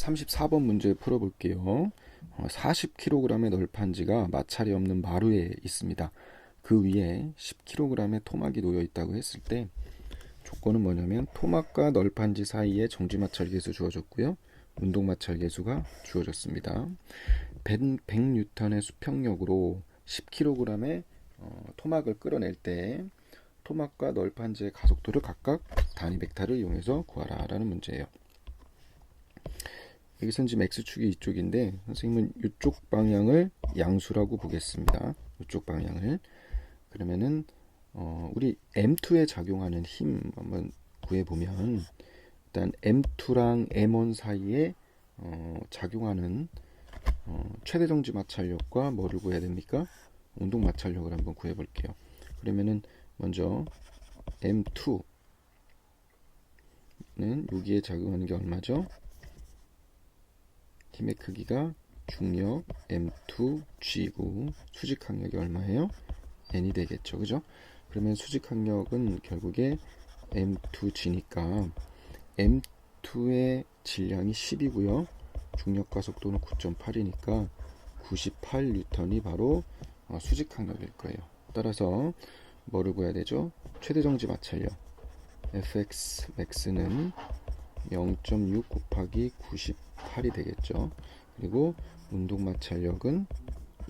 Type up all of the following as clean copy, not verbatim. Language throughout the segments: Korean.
34번 문제 풀어볼게요. 40kg의 널판지가 마찰이 없는 마루에 있습니다. 그 위에 10kg의 토막이 놓여 있다고 했을 때 조건은 뭐냐면 토막과 널판지 사이에 정지마찰 계수 주어졌고요. 운동마찰 계수가 주어졌습니다. 100N의 수평력으로 10kg의 토막을 끌어낼 때 토막과 널판지의 가속도를 각각 단위 벡터를 이용해서 구하라 라는 문제예요. 여기서는 지금 X축이 이쪽인데 선생님은 이쪽 방향을 양수라고 보겠습니다. 이쪽 방향을. 그러면은 우리 M2에 작용하는 힘 한번 구해보면 일단 M2랑 M1 사이에 작용하는 최대 정지 마찰력과 뭐를 구해야 됩니까? 운동 마찰력을 한번 구해볼게요. 그러면은 먼저 M2는 여기에 작용하는 게 얼마죠? 힘의 크기가 중력 M2G고 수직 항력이 얼마예요? N이 되겠죠. 그죠? 그러면 수직 항력은 결국에 M2G니까 M2의 질량이 10이고요. 중력 가속도는 9.8이니까 98N이 바로 수직 항력일 거예요. 따라서 뭐를 구해야 되죠? 최대 정지 마찰력 Fx max는 0.6 곱하기 98이 되겠죠. 그리고 운동 마찰력은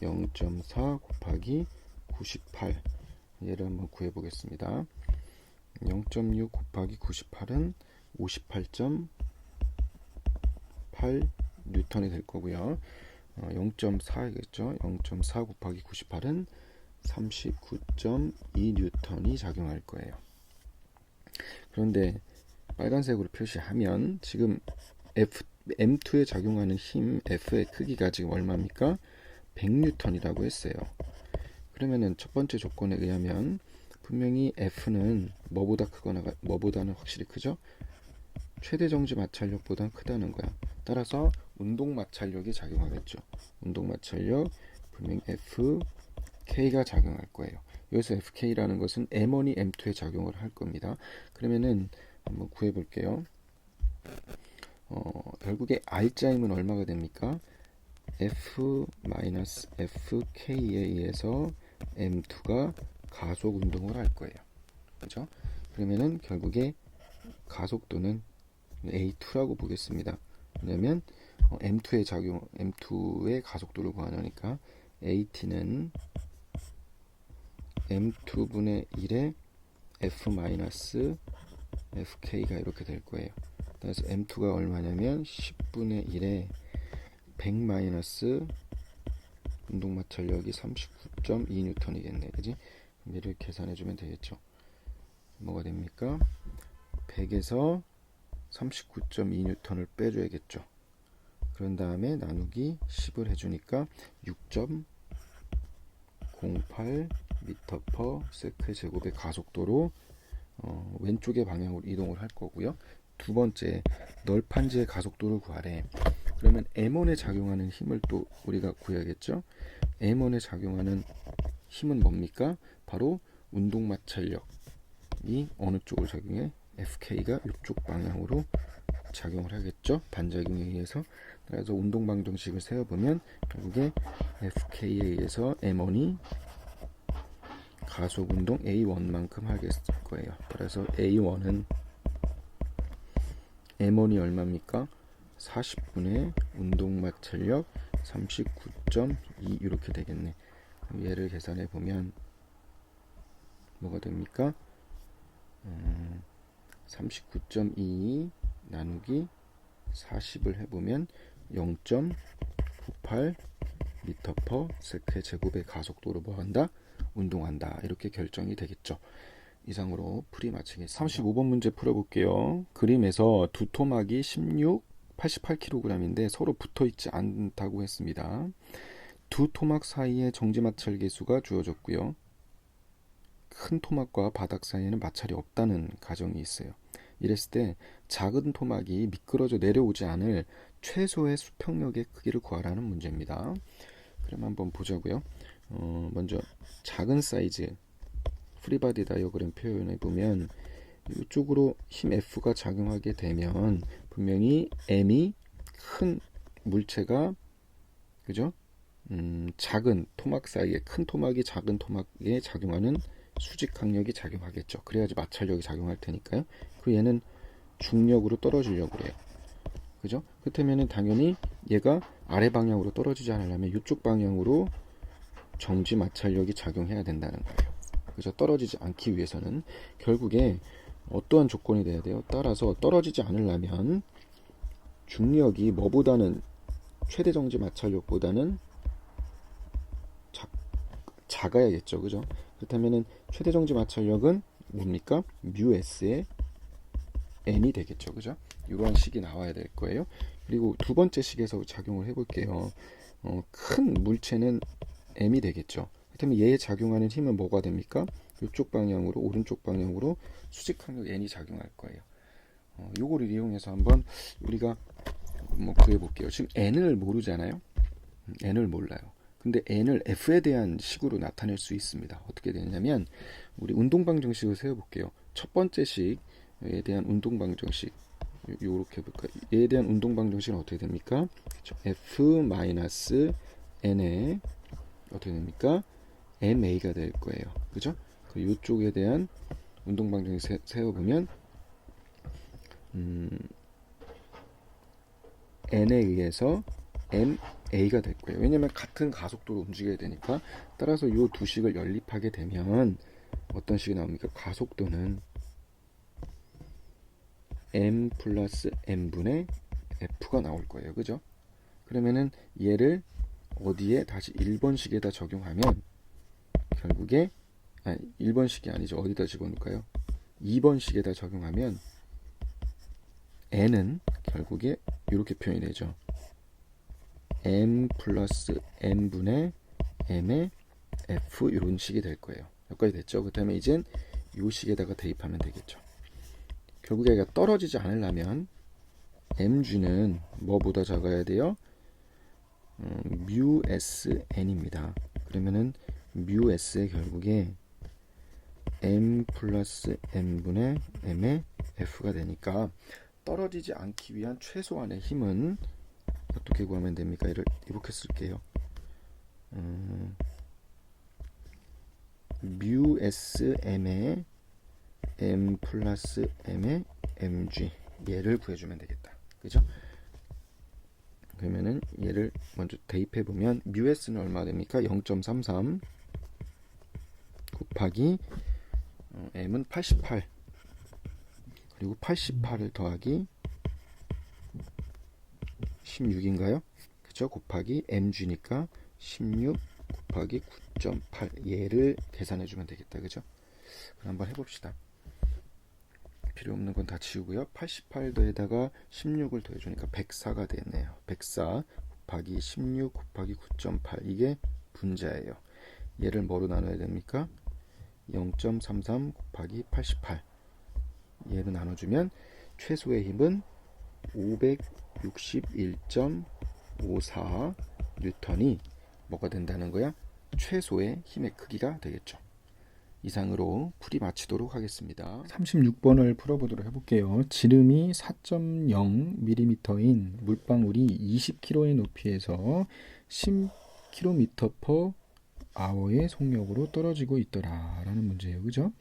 0.4 곱하기 98. 얘를 한번 구해 보겠습니다. 0.6 곱하기 98은 58.8 뉴턴이 될 거고요. 0.4겠죠. 0.4 곱하기 98은 39.2 뉴턴이 작용할 거예요. 그런데 빨간색으로 표시하면 지금 M2에 작용하는 힘 F의 크기가 지금 얼마입니까? 100N이라고 했어요. 그러면은 첫 번째 조건에 의하면 분명히 F는 뭐보다 크거나 뭐보다는 확실히 크죠? 최대 정지 마찰력보다 크다는 거야. 따라서 운동 마찰력이 작용하겠죠. 운동 마찰력 분명히 FK가 작용할 거예요. 여기서 FK라는 것은 M1이 M2에 작용을 할 겁니다. 그러면은 한번 구해 볼게요. 결국에 R자임은 얼마가 됩니까? F-FK에 의해서 M2가 가속 운동을 할 거예요. 그죠? 그러면은 결국에 가속도는 A2라고 보겠습니다. 왜냐면 M2의 가속도를 구하니까 AT는 M2분의 1의 F-FK가 이렇게 될 거예요. 그래서 M2가 얼마냐면 10분의 1에 100 마이너스 운동 마찰력이 39.2 뉴턴이겠네. 그지? 얘를 계산해 주면 되겠죠. 뭐가 됩니까? 100에서 39.2 뉴턴을 빼줘야겠죠. 그런 다음에 나누기 10을 해주니까 6.08 미터 퍼 세컨드 제곱의 가속도로 왼쪽의 방향으로 이동을 할 거고요. 두 번째, 널판지의 가속도를 구하래. 그러면 M1에 작용하는 힘을 또 우리가 구해야겠죠. M1에 작용하는 힘은 뭡니까? 바로 운동 마찰력이 어느 쪽을 작용해? FK가 이쪽 방향으로 작용을 하겠죠. 반작용에 의해서. 그래서 운동 방정식을 세워보면 결국에 FK에 의해서 M1이 가속 운동 A1만큼 하겠을 거예요. 그래서 A1은 M1이 얼마입니까? 40분의 운동 마찰력 39.2 이렇게 되겠네. 얘를 계산해 보면 뭐가 됩니까? 39.2 나누기 40을 해보면 0.98 미터 퍼 세컨드 제곱의 가속도로 뭐한다? 운동한다. 이렇게 결정이 되겠죠. 이상으로 풀이 마치겠습니다. 35번 문제 풀어볼게요. 그림에서 두 토막이 16, 88kg인데 서로 붙어있지 않다고 했습니다. 두 토막 사이에 정지마찰 계수가 주어졌고요. 큰 토막과 바닥 사이에는 마찰이 없다는 가정이 있어요. 이랬을 때 작은 토막이 미끄러져 내려오지 않을 최소의 수평력의 크기를 구하라는 문제입니다. 그럼 한번 보자고요. 먼저 작은 사이즈 프리바디 다이어그램 표현해 보면 이쪽으로 힘 F가 작용하게 되면 분명히 M이 큰 물체가 그죠? 작은 토막 사이에 큰 토막이 작은 토막에 작용하는 수직 항력이 작용하겠죠. 그래야지 마찰력이 작용할 테니까요. 그 얘는 중력으로 떨어지려고 그래요. 그죠? 그렇다면은 당연히 얘가 아래 방향으로 떨어지지 않으려면 이쪽 방향으로 정지 마찰력이 작용해야 된다는 거예요. 그죠? 떨어지지 않기 위해서는 결국에 어떠한 조건이 돼야 돼요? 따라서 떨어지지 않으려면 중력이 뭐보다는 최대 정지 마찰력보다는 작아야겠죠. 그죠? 그렇다면은 최대 정지 마찰력은 뭡니까? 뮤 S의 n이 되겠죠. 그죠? 이러한 식이 나와야 될 거예요. 그리고 두 번째 식에서 작용을 해볼게요. 큰 물체는 m이 되겠죠. 그렇다면 얘에 작용하는 힘은 뭐가 됩니까? 이쪽 방향으로, 오른쪽 방향으로 수직 항력 n이 작용할 거예요. 요거를 이용해서 한번 우리가 뭐 구해볼게요. 지금 n을 모르잖아요. n을 몰라요. 근데 n을 f에 대한 식으로 나타낼 수 있습니다. 어떻게 되냐면 우리 운동방정식을 세워볼게요. 첫 번째 식에 대한 운동방정식 요렇게 볼까요? 얘에 대한 운동방정식은 어떻게 됩니까? 그렇죠. f-n에 어떻게 됩니까? ma가 될 거예요. 그죠? 그 요쪽에 대한 운동방정식 세워보면 n에 의해서 ma가 될 거예요. 왜냐면 같은 가속도로 움직여야 되니까. 따라서 이 두 식을 연립하게 되면 어떤 식이 나옵니까? 가속도는 m 플러스 n분의 f가 나올 거예요. 그죠? 그러면은 얘를 어디에 다시 1번식에다 적용하면 결국에 1번식이 아니죠. 어디다 집어넣을까요? 2번식에다 적용하면 n은 결국에 이렇게 표현이 되죠. m 플러스 n분의 m의 f 이런 식이 될 거예요. 여기까지 됐죠? 그 다음에 이젠 이 식에다가 대입하면 되겠죠. 결국에 얘가 떨어지지 않으려면 mg는 뭐보다 작아야 돼요? 뮤 SN입니다. 그러면은 뮤 S의 결국에 m 플러스 n분의 m의 f가 되니까 떨어지지 않기 위한 최소한의 힘은 어떻게 구하면 됩니까? 이렇게 쓸게요. 뮤 SM의 m 플러스 m의 mg 얘를 구해주면 되겠다. 그죠? 그러면은 얘를 먼저 대입해 보면 뮤 S는 얼마 됩니까? 0.33 곱하기 m은 88 그리고 88을 더하기 16인가요? 그죠? 곱하기 mg니까 16 곱하기 9.8 얘를 계산해 주면 되겠다. 그죠? 그럼 한번 해봅시다. 필요 없는 건 다 지우고요. 88도에다가 16을 더해주니까 104가 됐네요. 104 곱하기 16 곱하기 9.8 이게 분자예요. 얘를 뭐로 나눠야 됩니까? 0.33 곱하기 88 얘를 나눠주면 최소의 힘은 561.54 뉴턴이 뭐가 된다는 거야? 최소의 힘의 크기가 되겠죠. 이상으로 풀이 마치도록 하겠습니다. 36번을 풀어보도록 해볼게요. 지름이 4.0mm인 물방울이 20km의 높이에서 10km/h의 속력으로 떨어지고 있더라 라는 문제예요. 그죠?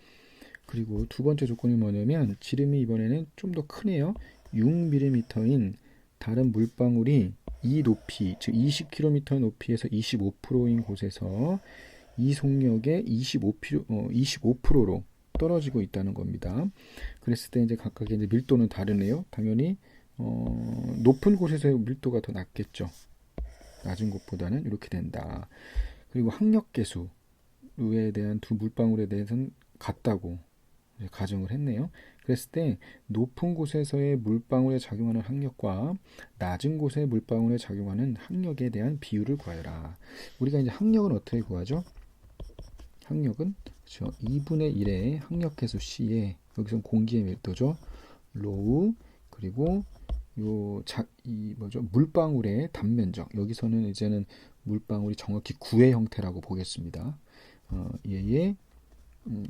그리고 두 번째 조건이 뭐냐면 지름이 이번에는 좀 더 크네요. 6mm인 다른 물방울이 이 높이, 즉 20km 높이에서 25%인 곳에서 이 속력의 25%로 떨어지고 있다는 겁니다. 그랬을 때 이제 각각의 이제 밀도는 다르네요. 당연히 높은 곳에서의 밀도가 더 낮겠죠. 낮은 곳보다는 이렇게 된다. 그리고 항력계수에 대한 두 물방울에 대해서는 같다고 가정을 했네요. 그랬을 때 높은 곳에서의 물방울에 작용하는 항력과 낮은 곳의 물방울에 작용하는 항력에 대한 비율을 구하여라. 우리가 이제 항력은 어떻게 구하죠? 항력은 그렇죠. 2분의 1의 항력계수 C에 여기서 공기의 밀도죠. 로우 그리고 물방울의 단면적 여기서는 이제는 물방울이 정확히 구의 형태라고 보겠습니다. 얘의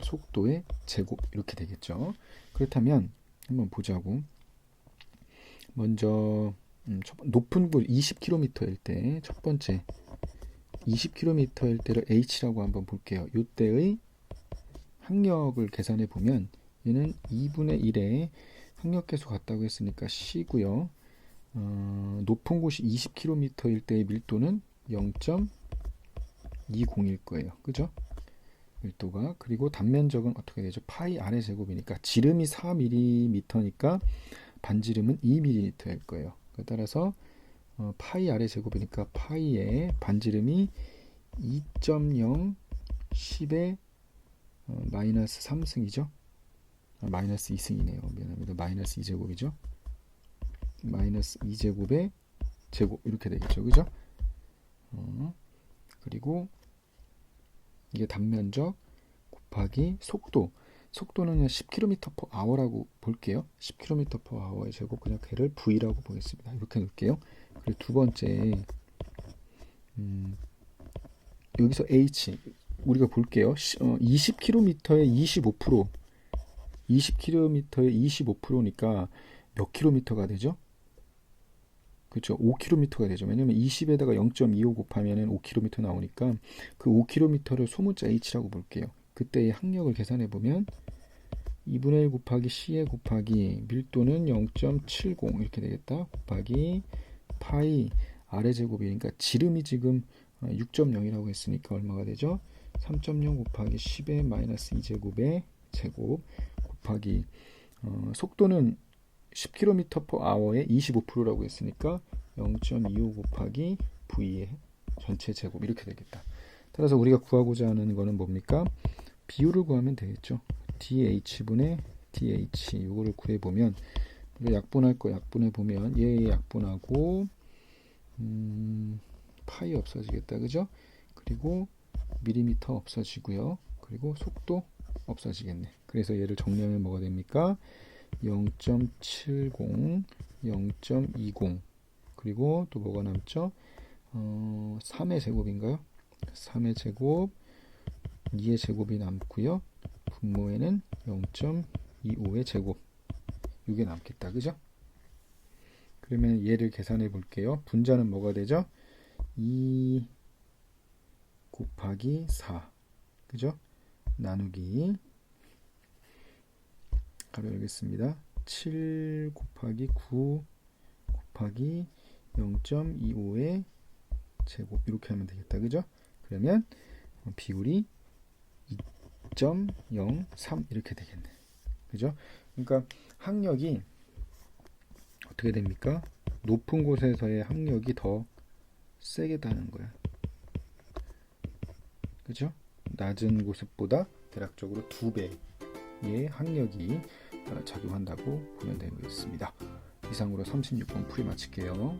속도의 제곱 이렇게 되겠죠. 그렇다면 한번 보자고. 먼저 높은 곳 20km일 때 첫 번째 20km일 때를 H라고 한번 볼게요. 이때의 항력을 계산해 보면 얘는 2분의 1에 항력계수 같다고 했으니까 C고요. 높은 곳이 20km일 때의 밀도는 0.20일 거예요. 그죠? 밀도가. 그리고 단면적은 어떻게 되죠? 파이 R의 제곱이니까 지름이 4mm니까 반지름은 2mm일 거예요. 따라서 파이 R의 제곱이니까 파이의 반지름이 2.0 10의 마이너스 3승이죠. 마이너스 2승이네요. 미안합니다. 마이너스 2제곱이죠. 마이너스 2제곱의 제곱 이렇게 되겠죠. 그죠? 그리고 이게 단면적 곱하기 속도. 속도는 10km/h라고 볼게요. 10km/h의 제곱 그냥 걔를 V라고 보겠습니다. 이렇게 놓을게요. 그리고 두 번째 여기서 H 우리가 볼게요. 20km의 25% 20km의 25%니까 몇 킬로미터가 되죠? 그렇죠. 5km가 되죠. 왜냐면 20에다가 0.25 곱하면 5km 나오니까 그 5km를 소문자 H라고 볼게요. 그때의 항력을 계산해 보면 2분의 1 곱하기 C에 곱하기 밀도는 0.70 이렇게 되겠다. 곱하기 파이 R의 제곱이니까 지름이 지금 6.0이라고 했으니까 얼마가 되죠? 3.0 곱하기 10의 마이너스 2제곱의 제곱 곱하기 속도는 10km/h의 25%라고 했으니까 0.25 곱하기 V의 전체 제곱 이렇게 되겠다. 따라서 우리가 구하고자 하는 거는 뭡니까? 비율을 구하면 되겠죠. DH분의 DH 이거를 구해보면 약분할 거 약분해보면 얘 약분하고 파이 없어지겠다. 그죠? 그리고 밀리미터 없어지고요. 그리고 속도 없어지겠네. 그래서 얘를 정리하면 뭐가 됩니까? 0.70, 0.20 그리고 또 뭐가 남죠? 3의 제곱인가요? 3의 제곱 2의 제곱이 남고요. 분모에는 0.25의 제곱 이게 남겠다. 그죠? 그러면 얘를 계산해 볼게요. 분자는 뭐가 되죠? 2 곱하기 4 그죠? 나누기 가로 열겠습니다. 7 곱하기 9 곱하기 0.25의 제곱 이렇게 하면 되겠다. 그죠? 그러면 비율이 2.03 이렇게 되겠네. 그죠? 그러니까 항력이 어떻게 됩니까? 높은 곳에서의 항력이 더 세게 다는 거야. 그죠? 낮은 곳보다 대략적으로 2배의 항력이 작용한다고 보면 되겠습니다. 이상으로 36번 풀이 마칠게요.